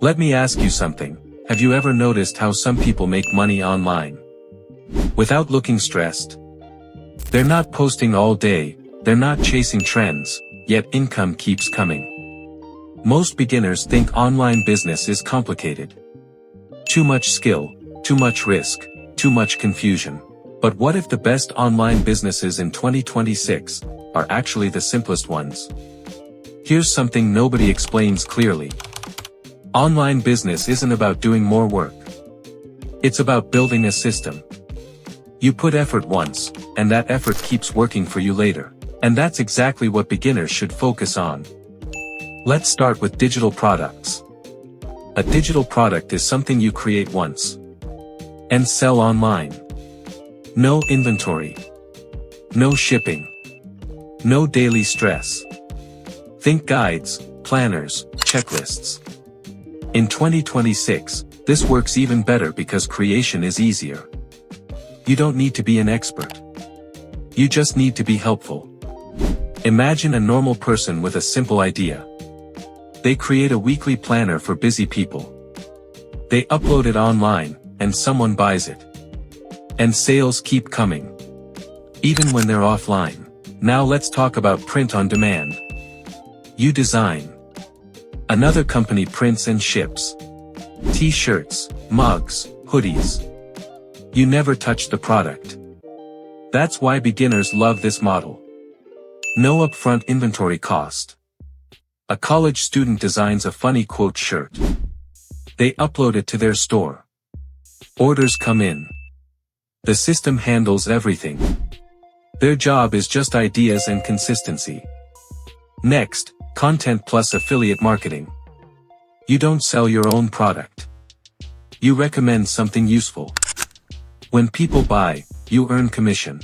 Let me ask you something. Have you ever noticed how some people make money online without looking stressed? They're not posting all day, they're not chasing trends, yet income keeps coming. Most beginners think online business is complicated. Too much skill, too much risk, too much confusion. But what if the best online businesses in 2026 are actually the simplest ones? Here's something nobody explains clearly. Online business isn't about doing more work. It's about building a system. You put effort once, and that effort keeps working for you later. And that's exactly what beginners should focus on. Let's start with digital products. A digital product is something you create once and sell online. No inventory. No shipping. No daily stress. Think guides, planners, checklists. In 2026, this works even better because creation is easier. You don't need to be an expert. You just need to be helpful. Imagine a normal person with a simple idea. They create a weekly planner for busy people. They upload it online, and someone buys it. And sales keep coming. Even when they're offline. Now let's talk about print on demand. You design. Another company prints and ships. T-shirts, mugs, hoodies. You never touch the product. That's why beginners love this model. No upfront inventory cost. A college student designs a funny quote shirt. They upload it to their store. Orders come in. The system handles everything. Their job is just ideas and consistency. Next, content plus affiliate marketing. You don't sell your own product. You recommend something useful. When people buy, you earn commission.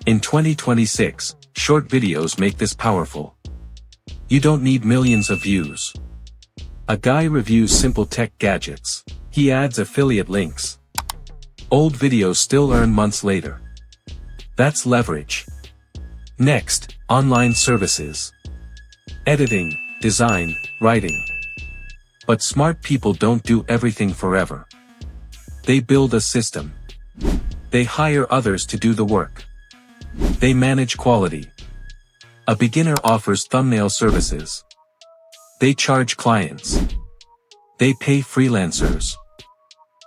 In 2026, short videos make this powerful. You don't need millions of views. A guy reviews simple tech gadgets. He adds affiliate links. Old videos still earn months later. That's leverage. Next, online services. Editing, design, writing. But smart people don't do everything forever. They build a system. They hire others to do the work. They manage quality. A beginner offers thumbnail services. They charge clients. They pay freelancers.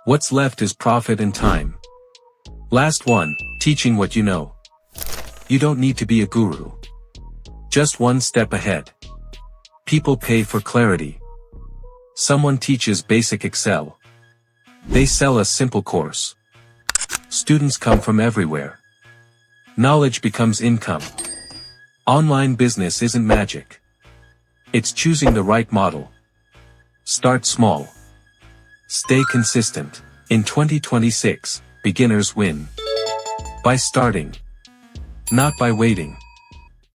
What's left is profit and time. Last one, teaching what you know. You don't need to be a guru. Just one step ahead. People pay for clarity. Someone teaches basic Excel. They sell a simple course. Students come from everywhere. Knowledge becomes income. Online business isn't magic. It's choosing the right model. Start small. Stay consistent. In 2026, beginners win by starting, not by waiting.